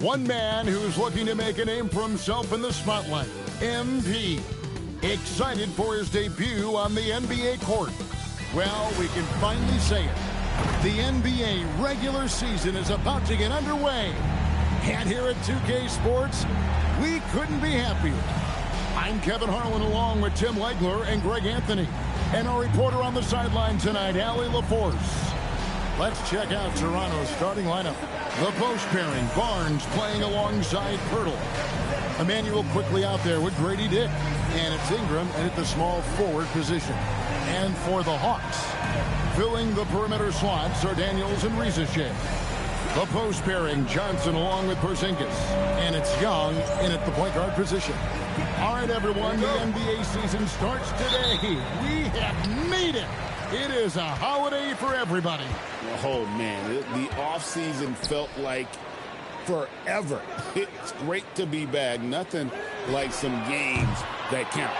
One man who's looking to make a name for himself in the spotlight, MP. Excited for his debut on the NBA court. Well, we can finally say it. The NBA regular season is about to get underway. And here at 2K Sports, we couldn't be happier. I'm Kevin Harlan along with Tim Legler and Greg Anthony. And our reporter on the sideline tonight, Allie LaForce. Let's check out Toronto's starting lineup. The post pairing, Barnes playing alongside Pirtle. Emmanuel quickly out there with Grady Dick. And it's Ingram and at the small forward position. And for the Hawks, filling the perimeter slots are Daniels and Rizachet. The post pairing, Johnson along with Porzingis. And it's Young in at the point guard position. All right, everyone, the NBA season starts today. We have made it. It is a holiday for everybody. Oh, man, the offseason felt like forever. It's great to be back. Nothing like some games that count.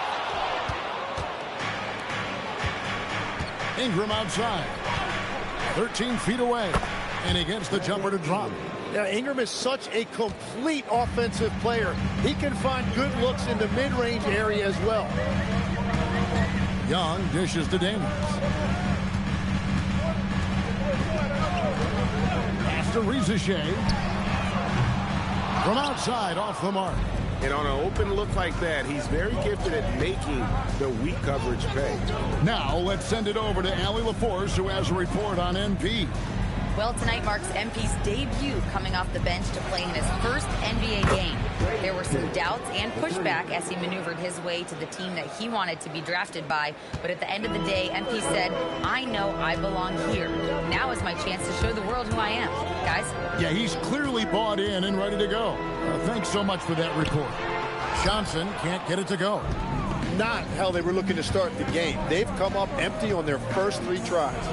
Ingram outside. 13 feet away. And he gets the jumper to drop. Now, Ingram is such a complete offensive player. He can find good looks in the mid-range area as well. Young dishes to Daniels. Pass to Rizachet. From outside, off the mark. And on an open look like that, he's very gifted at making the weak coverage pay. Now, let's send it over to Allie LaForce, who has a report on MP. Well, tonight marks MP's debut coming off the bench to play in his first NBA game. There were some doubts and pushback as he maneuvered his way to the team that he wanted to be drafted by. But at the end of the day, MP said, I know I belong here. Now is my chance to show the world who I am. Guys? Yeah, he's clearly bought in and ready to go. Thanks so much for that report. Johnson can't get it to go. Not how they were looking to start the game. They've come up empty on their first 3 tries.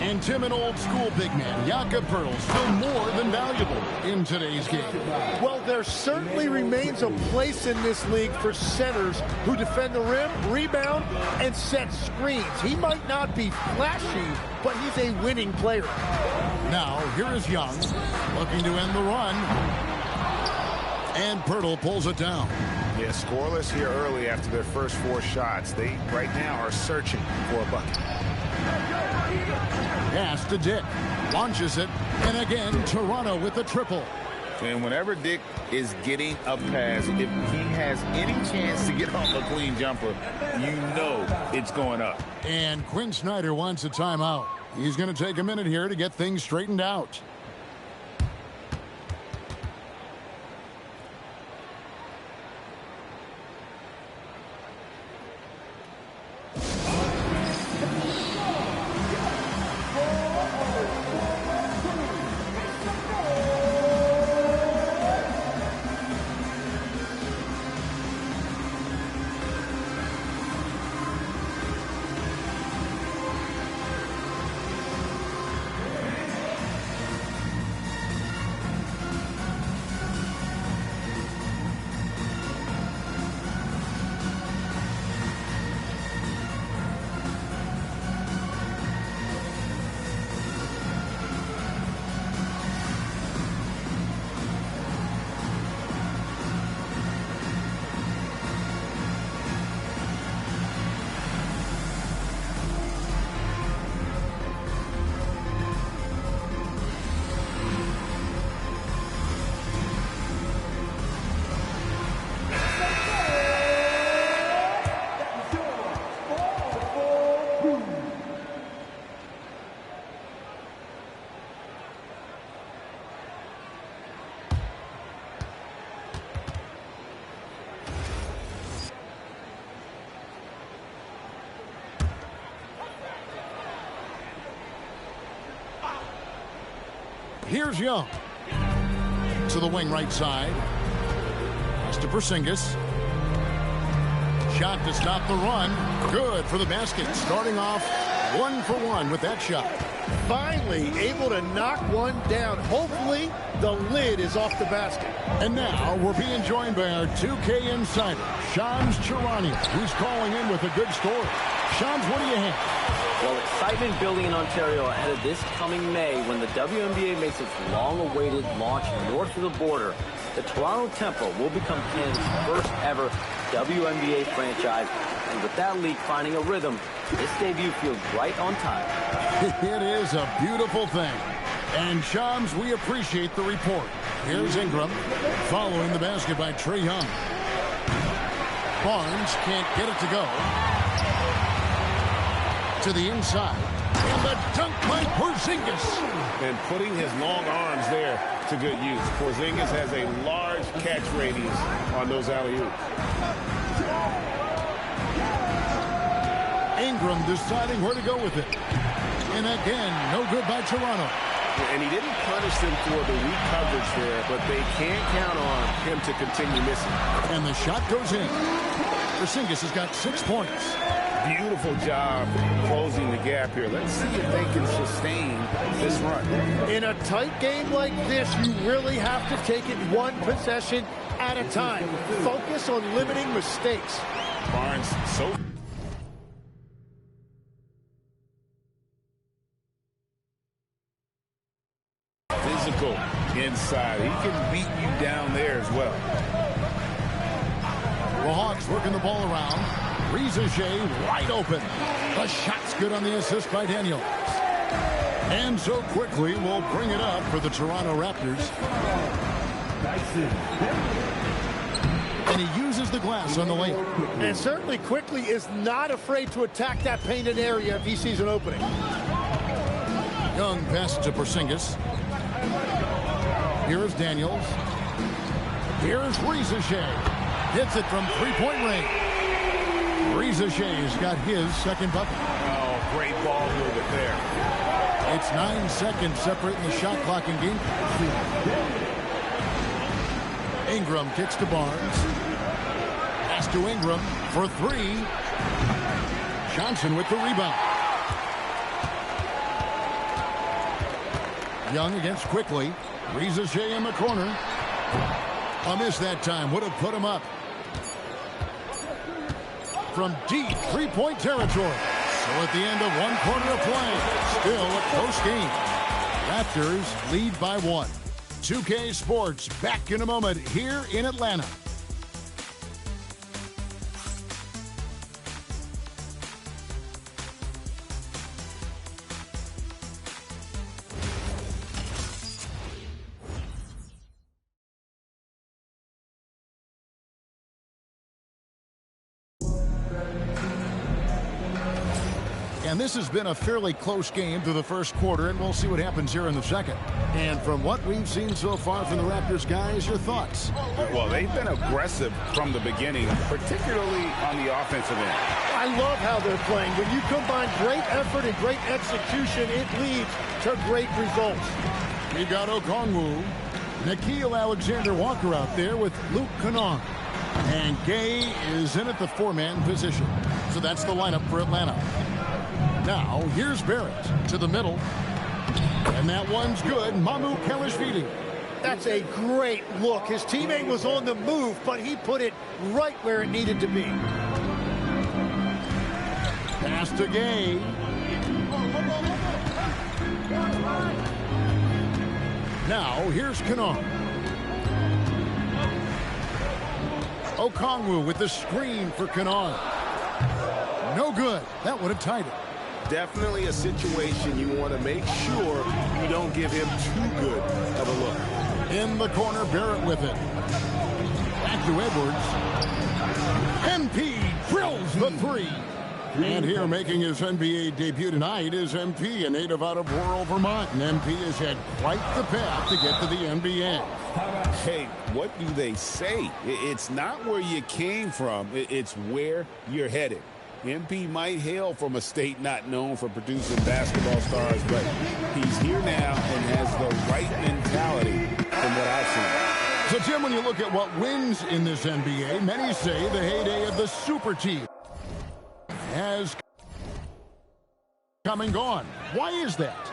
And Tim, an old school big man, Jakob Poeltl, still more than valuable in today's game. Well, there certainly remains a place in this league for centers who defend the rim, rebound, and set screens. He might not be flashy, but he's a winning player. Now, here is Young, looking to end the run. And Poeltl pulls it down. Yeah, scoreless here early after their first 4 shots. They, right now, are searching for a bucket. Pass to Dick. Launches it. And again, Toronto with the triple. And whenever Dick is getting a pass, if he has any chance to get off a clean jumper, you know it's going up. And Quinn Snyder wants a timeout. He's going to take a minute here to get things straightened out. Here's Young. To the wing right side. Pass to Porzingis. Shot to stop the run. Good for the basket. Starting off 1 for 1 with that shot. Finally able to knock one down. Hopefully the lid is off the basket. And now we're being joined by our 2K insider, Shams Charania, who's calling in with a good story. Shams, what do you have? Well, excitement building in Ontario ahead of this coming May when the WNBA makes its long-awaited launch north of the border. The Toronto Temple will become Canada's first ever WNBA franchise. And with that league finding a rhythm, this debut feels right on time. It is a beautiful thing. And Shams, we appreciate the report. Here's Ingram following the basket by Trae Young. Barnes can't get it to go. To the inside. And the dunk by Porzingis. And putting his long arms there to good use. Porzingis has a large catch radius on those alley-oops. Ingram deciding where to go with it. And again, no good by Toronto. And he didn't punish them for the weak coverage there, but they can't count on him to continue missing. And the shot goes in. Porzingis has got 6 points. Beautiful job closing the gap here. Let's see if they can sustain this run. In a tight game like this, you really have to take it one possession at a time. Focus on limiting mistakes. Barnes so physical inside. He can beat you down there as well. The Hawks working the ball around. Reza Shea wide open. The shot's good on the assist by Daniels. And so quickly we'll bring it up for the Toronto Raptors. And he uses the glass on the layup. And certainly quickly is not afraid to attack that painted area if he sees an opening. Young passes to Porzingis. Here's Daniels. Here's Reza Shea. Hits it from three-point range. Reza Shea's got his second bucket. Oh, great ball movement there. It's 9 seconds separating the shot clock in game. Ingram kicks to Barnes. Pass to Ingram for 3. Johnson with the rebound. Young against Quickly. Reza Shea in the corner. A miss that time. Would have put him up. From deep three-point territory. So at the end of 1 quarter of play, still a close game. Raptors lead by 1. 2K Sports back in a moment here in Atlanta. And this has been a fairly close game through the first quarter, and we'll see what happens here in the second. And from what we've seen so far from the Raptors, guys, your thoughts? Well, they've been aggressive from the beginning, particularly on the offensive end. I love how they're playing. When you combine great effort and great execution, it leads to great results. We've got Okongwu, Nickeil Alexander-Walker out there with Luke Kennard. And Gay is in at the 4-man position. So that's the lineup for Atlanta. Now, here's Barrett to the middle. And that one's good. Mamu Kelishvili. That's a great look. His teammate was on the move, but he put it right where it needed to be. Pass to Gay. Now, here's Kennard. Okongwu with the screen for Kennard. No good. That would have tied it. Definitely a situation you want to make sure you don't give him too good of a look. In the corner, Barrett with it. Back to Edwards. MP drills the 3. And here making his NBA debut tonight is MP, a native out of rural Vermont. And MP has had quite the path to get to the NBA. Hey, what do they say? It's not where you came from. It's where you're headed. MP might hail from a state not known for producing basketball stars, but he's here now and has the right mentality from what I've seen. So, Tim, when you look at what wins in this NBA, many say the heyday of the super team has come and gone. Why is that?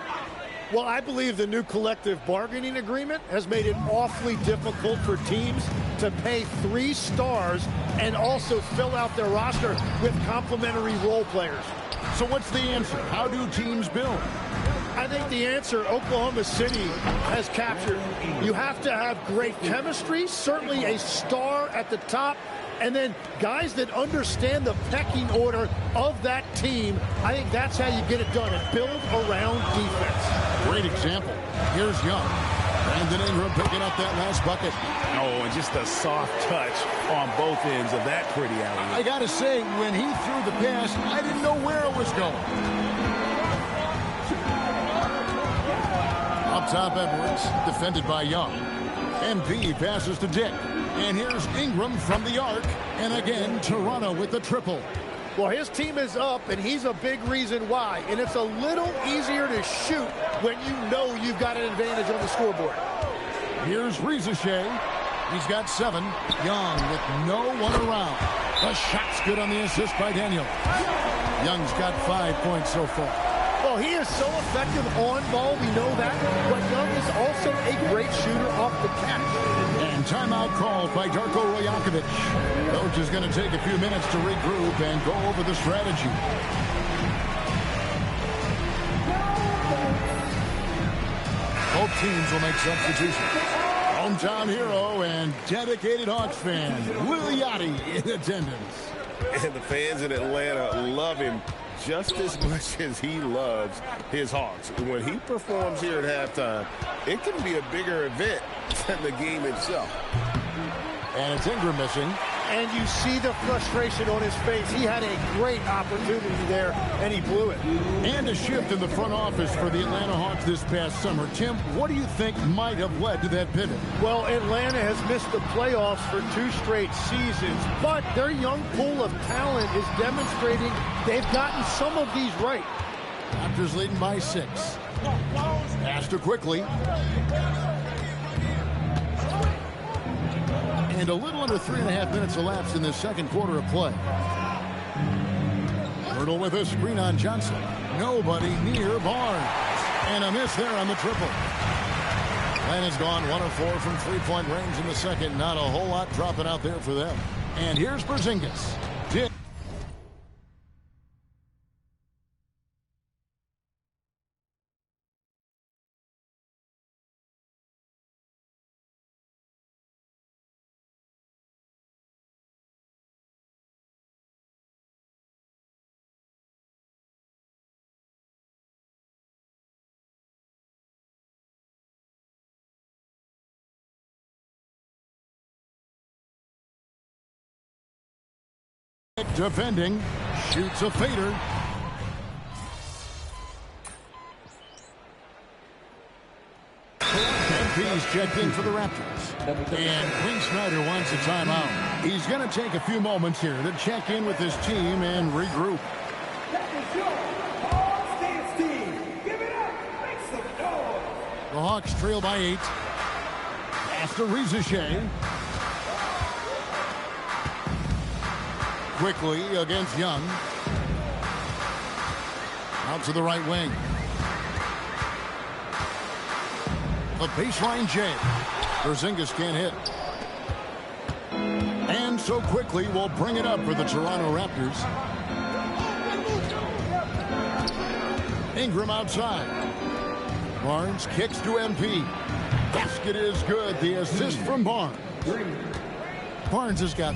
Well, I believe the new collective bargaining agreement has made it awfully difficult for teams to pay 3 stars and also fill out their roster with complementary role players. So what's the answer? How do teams build? I think the answer Oklahoma City has captured. You have to have great chemistry, certainly a star at the top, and then guys that understand the pecking order of that team. I think that's how you get it done and build around defense. Great example. Here's Young. Brandon Ingram picking up that last bucket. Oh, and just a soft touch on both ends of that pretty alley. I got to say, when he threw the pass, I didn't know where it was going. Up top, Edwards, defended by Young. MP passes to Dick. And here's Ingram from the arc. And again, Toronto with the triple. Well, his team is up, and he's a big reason why. And it's a little easier to shoot when you know you've got an advantage on the scoreboard. Here's Rizeshe. He's got 7. Young with no one around. The shot's good on the assist by Daniel. Young's got 5 points so far. Well, he is so effective on ball, we know that. But Young is also a great shooter off the catch. And timeout called by Darko Rajakovic. Coach is going to take a few minutes to regroup and go over the strategy. Both teams will make substitutions. Hometown hero and dedicated Hawks fan, Lil Yachty in attendance. And the fans in Atlanta love him just as much as he loves his Hawks. When he performs here at halftime, it can be a bigger event than the game itself. And it's Ingram missing. And you see the frustration on his face. He had a great opportunity there, and he blew it. And a shift in the front office for the Atlanta Hawks this past summer. Tim, what do you think might have led to that pivot? Well, Atlanta has missed the playoffs for 2 straight seasons, but their young pool of talent is demonstrating they've gotten some of these right. Raptors leading by 6. Pass to quickly. And a little under 3.5 minutes elapsed in the second quarter of play. Hurdle with a screen on Johnson. Nobody near Barnes. And a miss there on the triple. Atlanta's gone 1 of 4 from three-point range in the second. Not a whole lot dropping out there for them. And here's Porzingis. Defending, shoots a fader. MP's checked in for the Raptors. And Quinn Snyder wants a timeout. He's going to take a few moments here to check in with his team and regroup. The Hawks trail by 8. Pass to Rizeshe. Quickly against Young. Out to the right wing. The baseline J. Porzingis can't hit. And so quickly we'll bring it up for the Toronto Raptors. Ingram outside. Barnes kicks to MP. Basket is good. The assist from Barnes. Barnes has got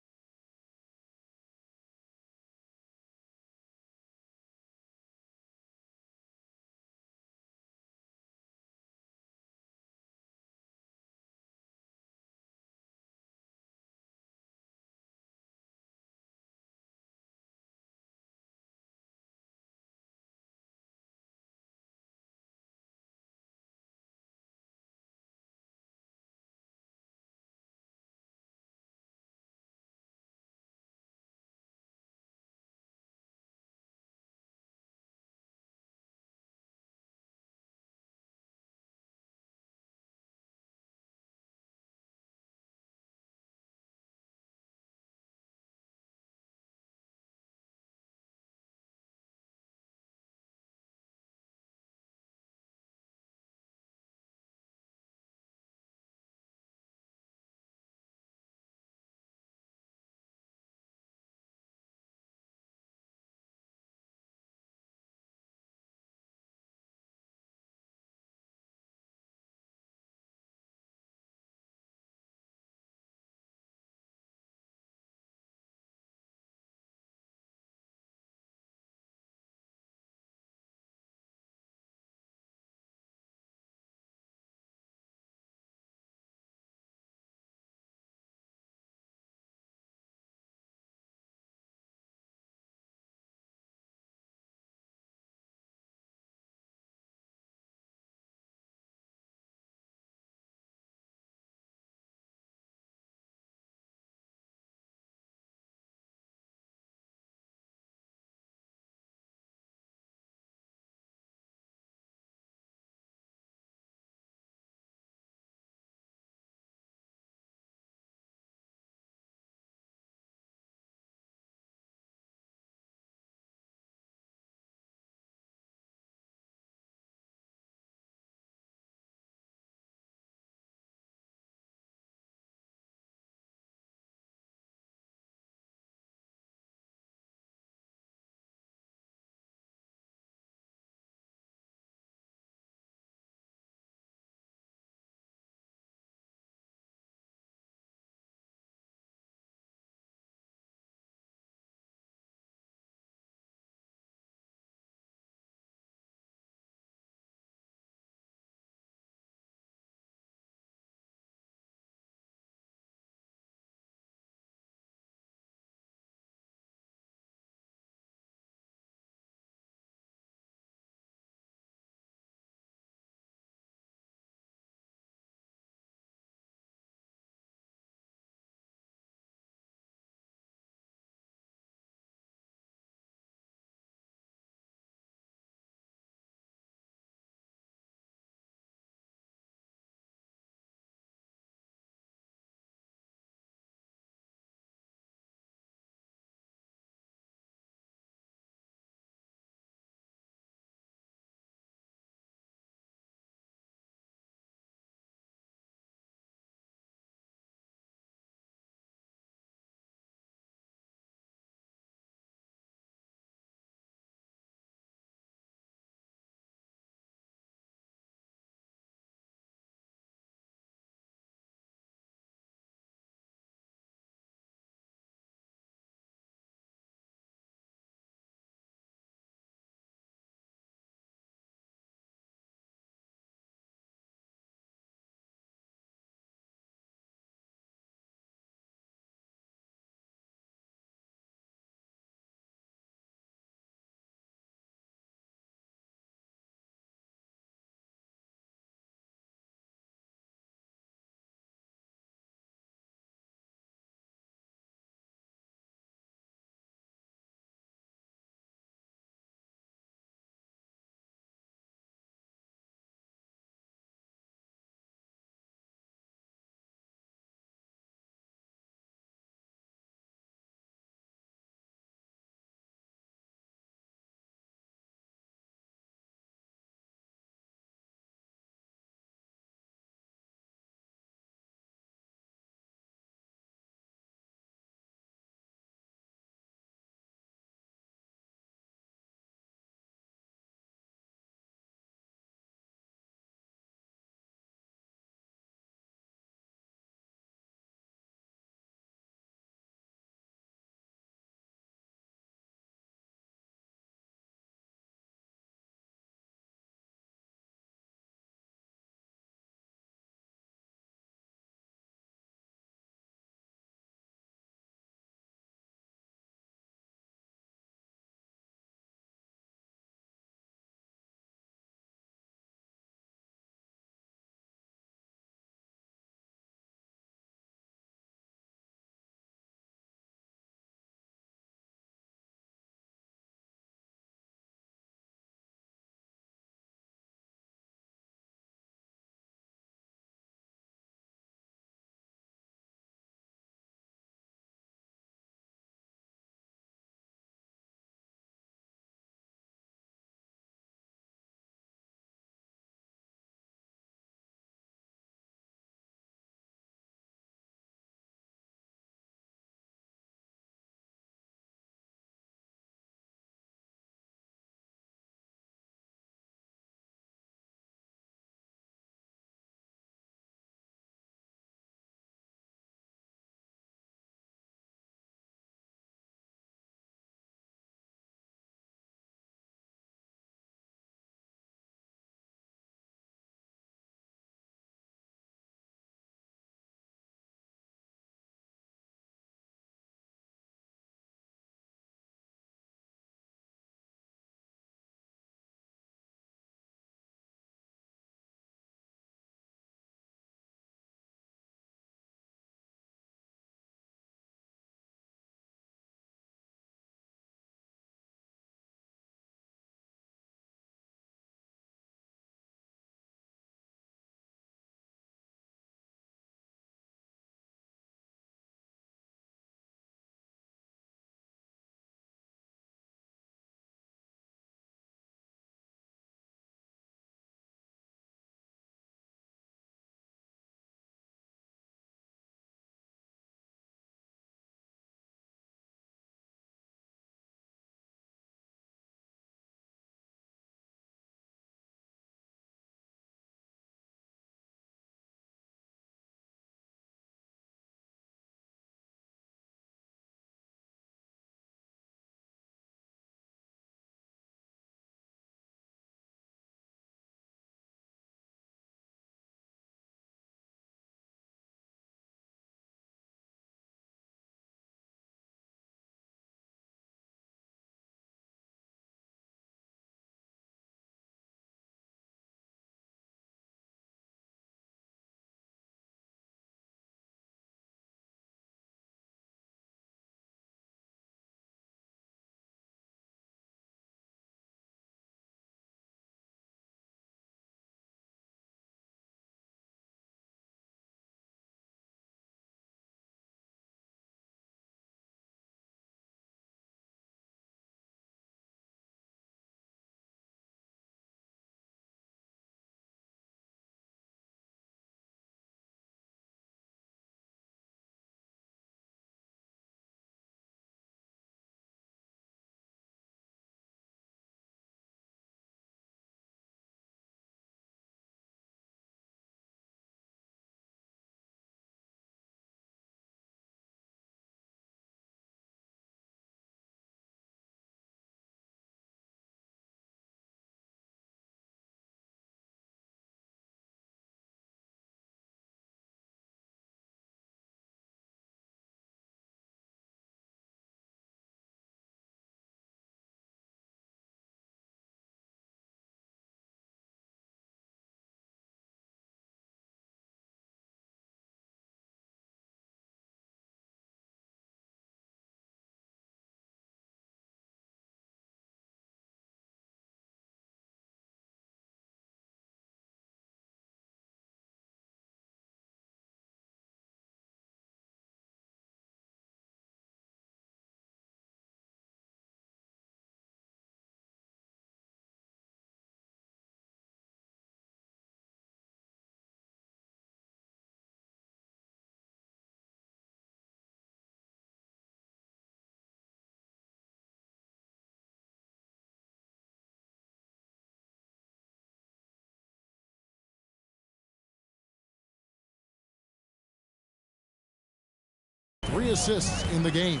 assists in the game.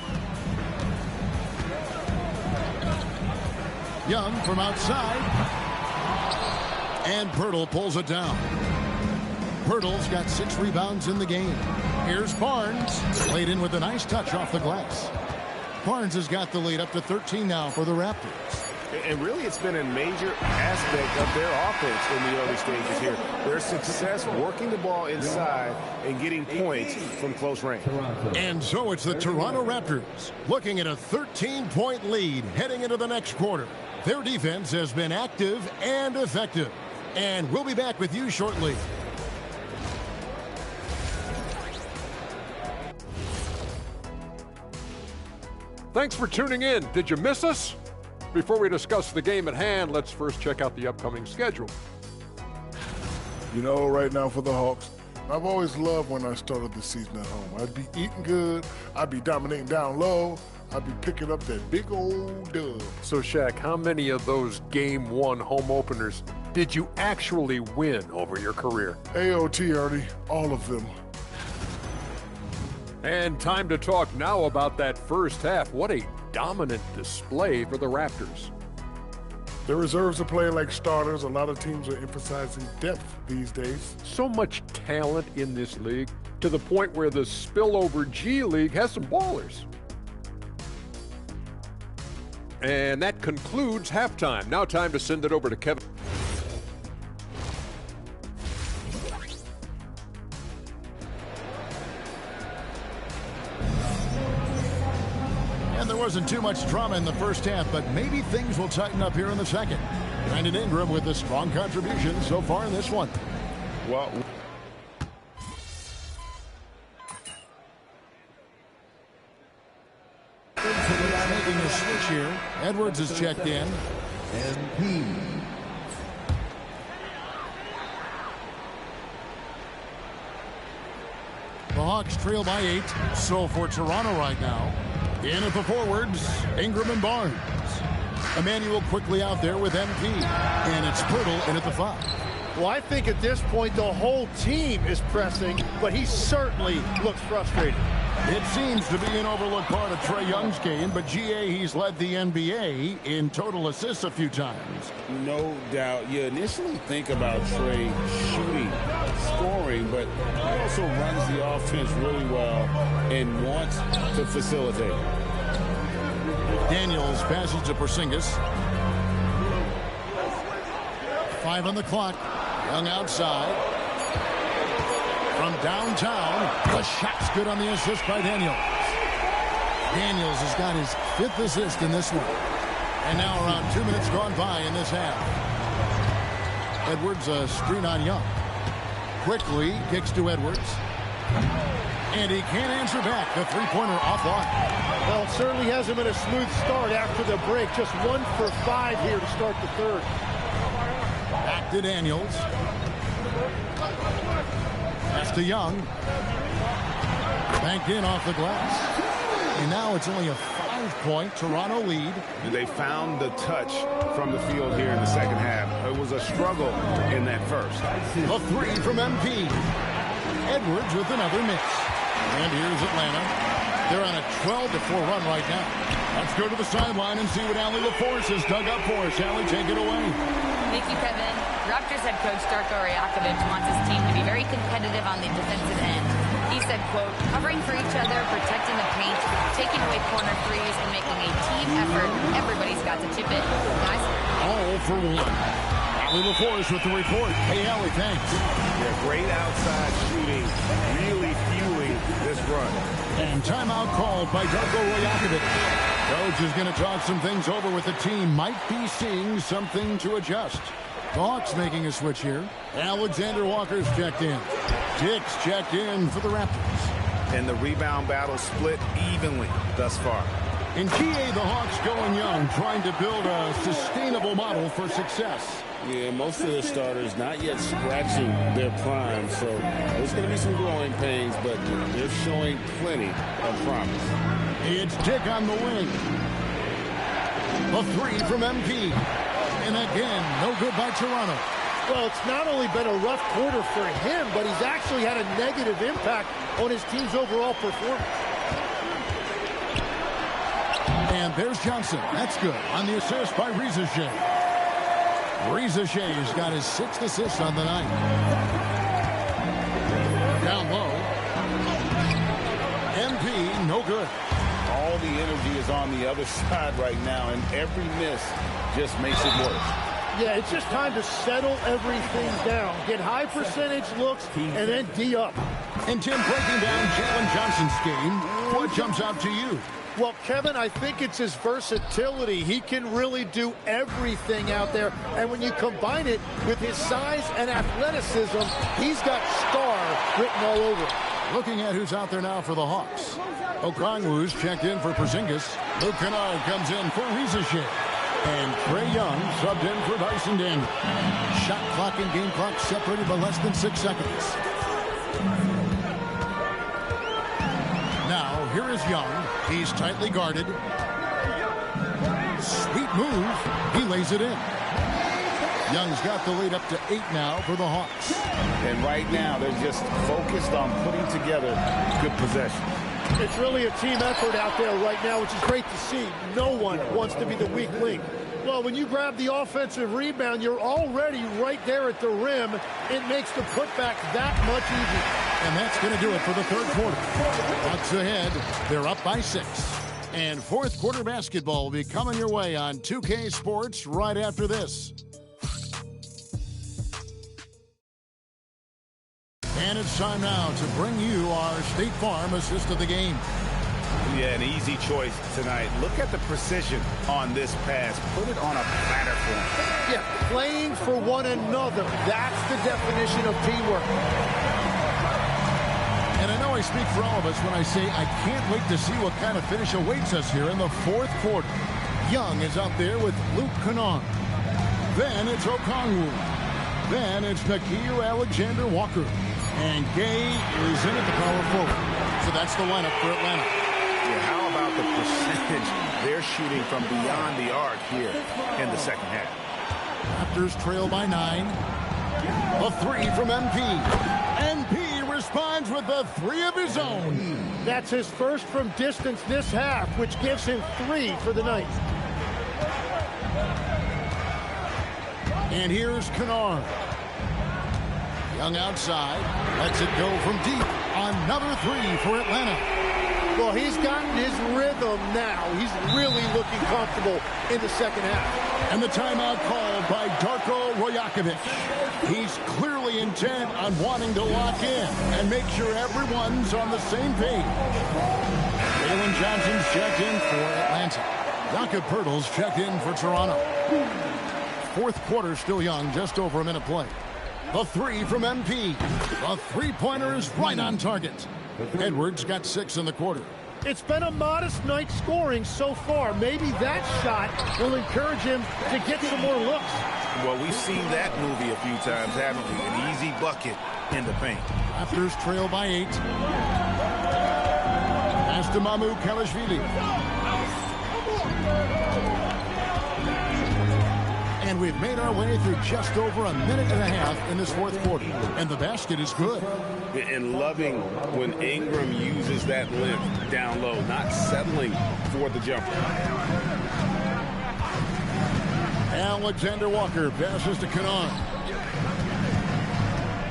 Young from outside. And Pirtle pulls it down. Pirtle's got 6 rebounds in the game. Here's Barnes. Laid in with a nice touch off the glass. Barnes has got the lead up to 13 now for the Raptors. And really, it's been a major aspect of their offense in the early stages here. Their success working the ball inside and getting points from close range. And so it's the Toronto Raptors looking at a 13-point lead heading into the next quarter. Their defense has been active and effective. And we'll be back with you shortly. Thanks for tuning in. Did you miss us? Before we discuss the game at hand, let's first check out the upcoming schedule. You know, right now for the Hawks, I've always loved when I started the season at home. I'd be eating good, I'd be dominating down low, I'd be picking up that big old dub. So, Shaq, how many of those Game 1 home openers did you actually win over your career? AOT, Ernie, all of them. And time to talk now about that first half. What a dominant display for the Raptors. The reserves are playing like starters. A lot of teams are emphasizing depth these days. So much talent in this league to the point where the spillover G League has some ballers. And that concludes halftime. Now time to send it over to Kevin. And there wasn't too much drama in the first half, but maybe things will tighten up here in the second. Brandon Ingram with a strong contribution so far in this one. Well, Making a switch here. Edwards is checked in. MP. The Hawks trail by 8. So for Toronto right now, in at the forwards, Ingram and Barnes. Emmanuel quickly out there with MP. And it's Pirtle in at the 5. Well, I think at this point the whole team is pressing, but he certainly looks frustrated. It seems to be an overlooked part of Trae Young's game, but GA, he's led the NBA in total assists a few times. no doubt. You initially think about Trae shooting, scoring, but he also runs the offense really well and wants to facilitate. Daniels passes to Porzingis. 5 on the clock. Young outside. From downtown, the shot's good on the assist by Daniels. Daniels has got his 5th assist in this one. And now around 2 minutes gone by in this half. Edwards a screen on Young. Quickly kicks to Edwards. And he can't answer back. The three-pointer offline. Well, it certainly hasn't been a smooth start after the break. Just 1 for 5 here to start the third. Back to Daniels. Pass to Young. Banked in off the glass. And now it's only a 5-point Toronto lead. They found the touch from the field here in the second half. It was a struggle in that first. The 3 from MP. Edwards with another miss. And here's Atlanta. They're on a 12-4 run right now. Let's go to the sideline and see what Allie LaForce has dug up for us. Allie, take it away. Thank you, Kevin. Raptors head coach Darko Rajakovic wants his team to be very competitive on the defensive end. He said, quote, covering for each other, protecting the paint, taking away corner threes, and making a team effort. Everybody's got to chip in. Guys? All for 1. Allie LaForce with the report. Hey, Allie, thanks. Yeah, great outside shooting, really fueling this run. And timeout called by Darko Rajakovic. Coach is going to talk some things over with the team. Might be seeing something to adjust. The Hawks making a switch here. Alexander Walker's checked in. Dix checked in for the Raptors. And the rebound battle split evenly thus far. In GA, the Hawks going young, trying to build a sustainable model for success. Yeah, most of the starters not yet scratching their prime, so there's going to be some growing pains, but they're showing plenty of promise. It's Dick on the wing. A 3 from MP. And again, no good by Toronto. Well, it's not only been a rough quarter for him, but he's actually had a negative impact on his team's overall performance. And there's Johnson. That's good on the assist by Reza Shea. Reza Shea's got his 6th assist on the night. Down low. MP, no good. All the energy is on the other side right now, and every miss just makes it worse. Yeah, it's just time to settle everything down. Get high percentage looks and then D up. And Tim, breaking down Jalen Johnson's game, what jumps out to you? Well, Kevin, I think it's his versatility. He can really do everything out there. And when you combine it with his size and athleticism, he's got star written all over him. Looking at who's out there now for the Hawks. Okongwu's checked in for Porzingis. Luke Kennard comes in for Reza Shea. And Trae Young subbed in for Dyson Daniel. Shot clock and game clock separated by less than 6 seconds. Now, here is Young. He's tightly guarded. Sweet move. He lays it in. Young's got the lead up to 8 now for the Hawks. And right now, they're just focused on putting together good possession. It's really a team effort out there right now, which is great to see. No one wants to be the weak link. Well, when you grab the offensive rebound, you're already right there at the rim. It makes the putback that much easier. And that's going to do it for the 3rd quarter. Bucks ahead. They're up by 6. And 4th quarter basketball will be coming your way on 2K Sports right after this. And it's time now to bring you our State Farm assist of the game. Yeah, an easy choice tonight. Look at the precision on this pass. Put it on a platter for him. Yeah, playing for one another. That's the definition of teamwork. And I know I speak for all of us when I say I can't wait to see what kind of finish awaits us here in the 4th quarter. Young is out there with Luke Kennard. Then it's Okongwu. Then it's Nakia Alexander-Walker. And Gay is in at the power forward. So that's the lineup for Atlanta. Yeah, how about the percentage they're shooting from beyond the arc here in the 2nd half? Raptors trail by 9. A 3 from MP. MP responds with a 3 of his own. That's his first from distance this half, which gives him 3 for the night. And here's Kennard. Young outside, lets it go from deep. Another 3 for Atlanta. Well, he's gotten his rhythm now. He's really looking comfortable in the 2nd half. And the timeout called by Darko Rojakovic. He's clearly intent on wanting to lock in and make sure everyone's on the same page. Jalen Johnson's checked in for Atlanta. Jakob Poeltl's checked in for Toronto. 4th quarter still young, just over a minute play. The 3 from MP. The three-pointer is right on target. Edwards got 6 in the quarter. It's been a modest night scoring so far. Maybe that shot will encourage him to get some more looks. Well, we've seen that movie a few times, haven't we? An easy bucket in the paint. Raptors trail by 8. Pass to Mamu Kalashvili. And we've made our way through just over a minute and a half in this 4th quarter. And the basket is good. And loving when Ingram uses that length down low, not settling for the jumper. Alexander Walker passes to Kennard.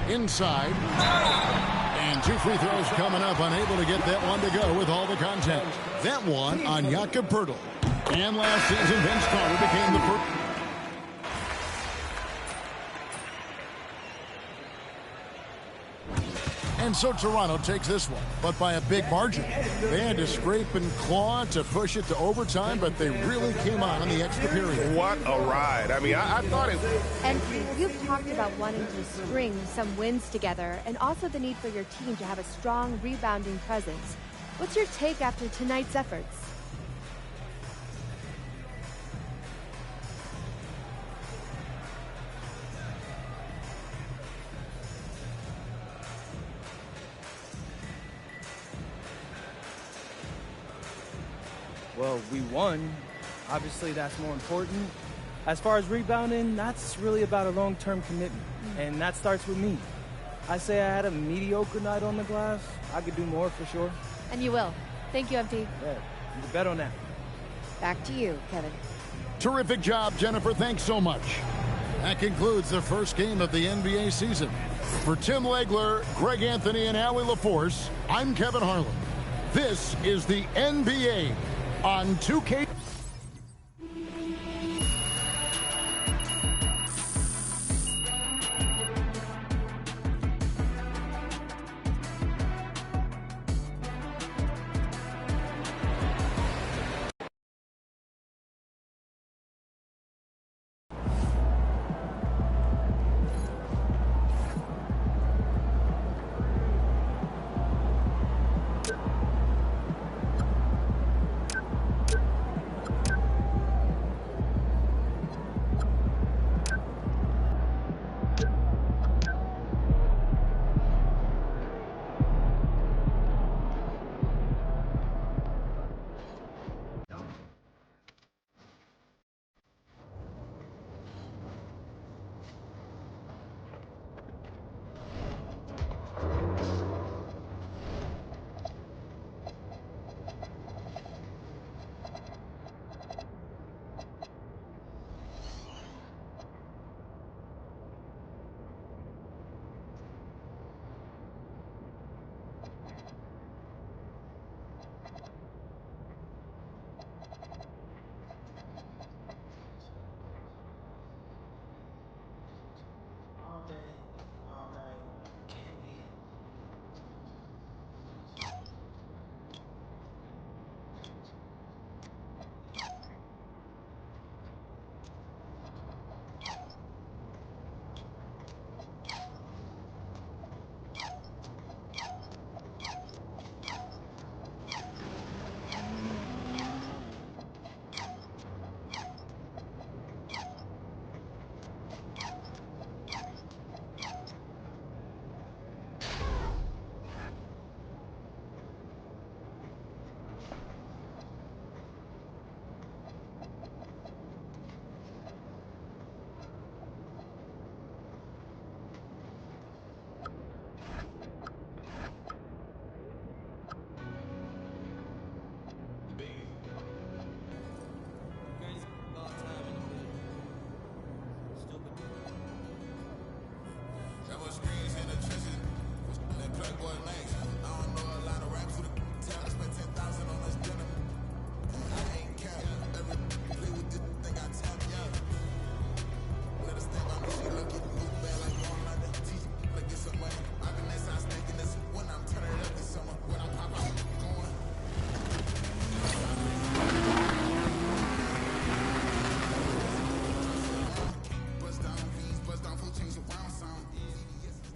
Inside. And 2 free throws coming up. Unable to get that one to go with all the contact. That one on Jakob Poeltl. And last season, Vince Carter became the first. And so Toronto takes this one, but by a big margin. They had to scrape and claw to push it to overtime, but they really came on in the extra period. What a ride. I mean, I thought it... And you've talked about wanting to string some wins together and also the need for your team to have a strong rebounding presence. What's your take after tonight's efforts? Well, we won. Obviously, that's more important. As far as rebounding, that's really about a long-term commitment, and that starts with me. I say I had a mediocre night on the glass. I could do more for sure. And you will. Thank you, MT. Yeah, you bet on that. Back to you, Kevin. Terrific job, Jennifer. Thanks so much. That concludes the first game of the NBA season. For Tim Legler, Greg Anthony, and Allie LaForce, I'm Kevin Harlan. This is the NBA on 2K.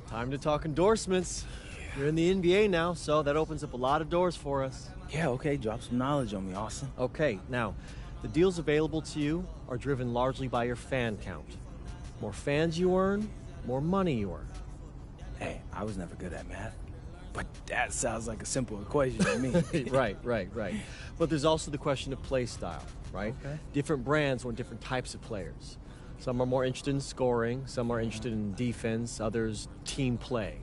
Time to talk endorsements. You're in the NBA now, so that opens up a lot of doors for us. Yeah, okay, drop some knowledge on me, Austin. Okay, now, the deals available to you are driven largely by your fan count. More fans you earn, more money you earn. Hey, I was never good at math, but that sounds like a simple equation to me. Right. But there's also the question of play style, right? Okay. Different brands want different types of players. Some are more interested in scoring, some are interested in defense, others team play.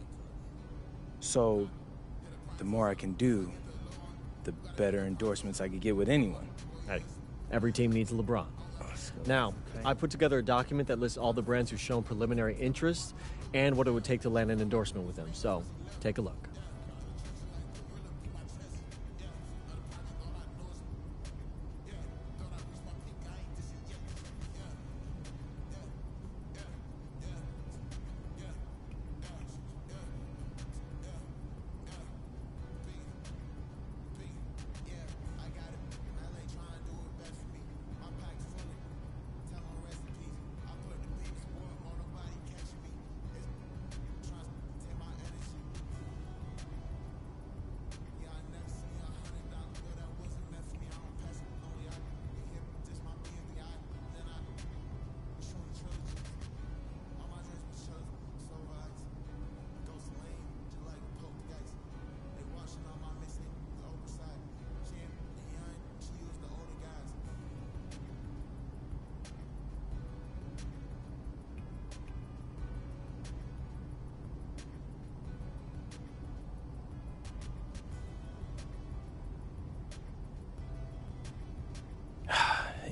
So, the more I can do, the better endorsements I could get with anyone. Hey, every team needs a LeBron. Now, I put together a document that lists all the brands who've shown preliminary interest and what it would take to land an endorsement with them. So, take a look.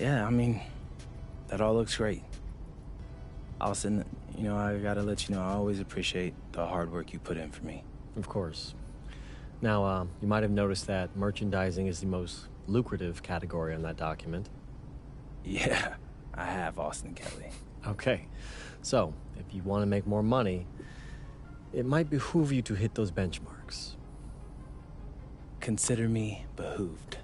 Yeah, I mean, that all looks great. Austin, you know, I gotta let you know, I always appreciate the hard work you put in for me. Of course. Now, you might have noticed that merchandising is the most lucrative category on that document. Yeah, I have, Austin Kelly. Okay, so if you want to make more money, it might behoove you to hit those benchmarks. Consider me behooved.